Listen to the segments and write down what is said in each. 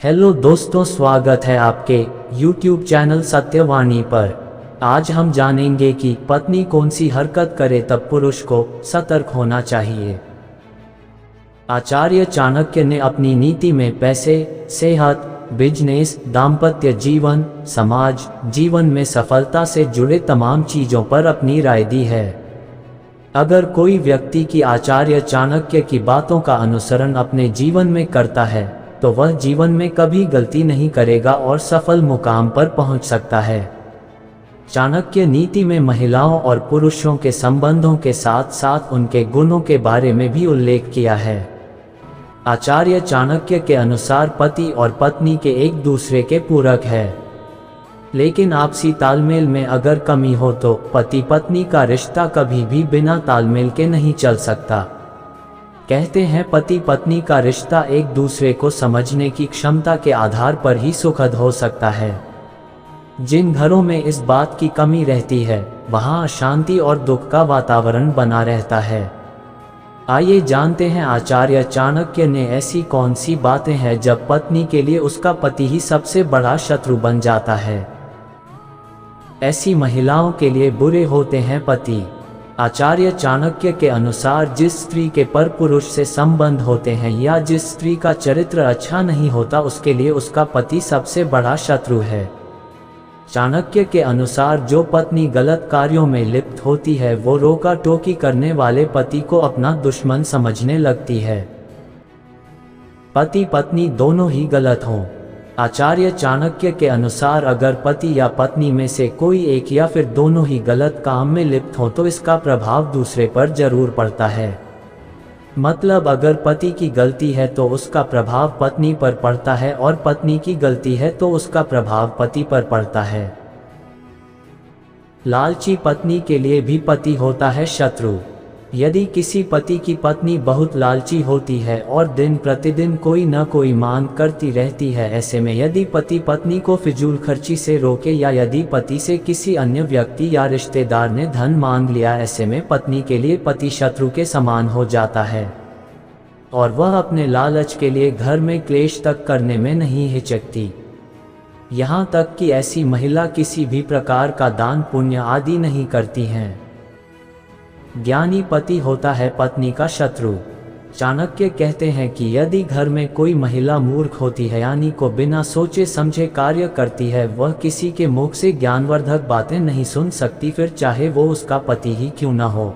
Hello दोस्तों, स्वागत है आपके YouTube चैनल सत्यवाणी पर। आज हम जानेंगे कि पत्नी कौन सी हरकत करे तब पुरुष को सतर्क होना चाहिए। आचार्य चाणक्य ने अपनी नीति में पैसे, सेहत, बिजनेस, दाम्पत्य जीवन, समाज जीवन में सफलता से जुड़े तमाम चीज़ों पर अपनी राय दी है। अगर कोई व्यक्ति की आचार्य चाणक्य की बातों का अनुसरण अपने जीवन में करता है तो वह जीवन में कभी गलती नहीं करेगा और सफल मुकाम पर पहुंच सकता है। चाणक्य नीति में महिलाओं और पुरुषों के संबंधों के साथ साथ उनके गुणों के बारे में भी उल्लेख किया है। आचार्य चाणक्य के अनुसार पति और पत्नी के एक दूसरे के पूरक है, लेकिन आपसी तालमेल में अगर कमी हो तो पति पत्नी का रिश्ता कभी भी बिना तालमेल के नहीं चल सकता। कहते हैं पति पत्नी का रिश्ता एक दूसरे को समझने की क्षमता के आधार पर ही सुखद हो सकता है। जिन घरों में इस बात की कमी रहती है वहां अशांति और दुख का वातावरण बना रहता है। आइए जानते हैं आचार्य चाणक्य ने ऐसी कौन सी बातें हैं जब पत्नी के लिए उसका पति ही सबसे बड़ा शत्रु बन जाता है। ऐसी महिलाओं के लिए बुरे होते हैं पति। आचार्य चाणक्य के अनुसार जिस स्त्री के पर पुरुष से संबंध होते हैं या जिस स्त्री का चरित्र अच्छा नहीं होता उसके लिए उसका पति सबसे बड़ा शत्रु है। चाणक्य के अनुसार जो पत्नी गलत कार्यों में लिप्त होती है वो रोका टोकी करने वाले पति को अपना दुश्मन समझने लगती है। पति पत्नी दोनों ही गलत हों। आचार्य चाणक्य के अनुसार अगर पति या पत्नी में से कोई एक या फिर दोनों ही गलत काम में लिप्त हो तो इसका प्रभाव दूसरे पर जरूर पड़ता है। मतलब अगर पति की गलती है तो उसका प्रभाव पत्नी पर पड़ता है और पत्नी की गलती है तो उसका प्रभाव पति पर पड़ता है। लालची पत्नी के लिए भी पति होता है शत्रु। यदि किसी पति की पत्नी बहुत लालची होती है और दिन प्रतिदिन कोई न कोई मांग करती रहती है, ऐसे में यदि पति पत्नी को फिजूल खर्ची से रोके या यदि पति से किसी अन्य व्यक्ति या रिश्तेदार ने धन मांग लिया, ऐसे में पत्नी के लिए पति शत्रु के समान हो जाता है और वह अपने लालच के लिए घर में क्लेश तक करने में नहीं हिचकती। यहाँ तक कि ऐसी महिला किसी भी प्रकार का दान पुण्य आदि नहीं करती हैं। ज्ञानी पति होता है पत्नी का शत्रु। चाणक्य कहते हैं कि यदि घर में कोई महिला मूर्ख होती है यानी को बिना सोचे समझे कार्य करती है, वह किसी के मुख से ज्ञानवर्धक बातें नहीं सुन सकती, फिर चाहे वो उसका पति ही क्यों न हो।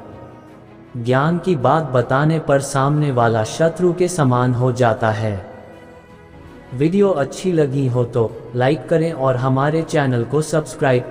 ज्ञान की बात बताने पर सामने वाला शत्रु के समान हो जाता है। वीडियो अच्छी लगी हो तो लाइक करें और हमारे चैनल को सब्सक्राइब करें।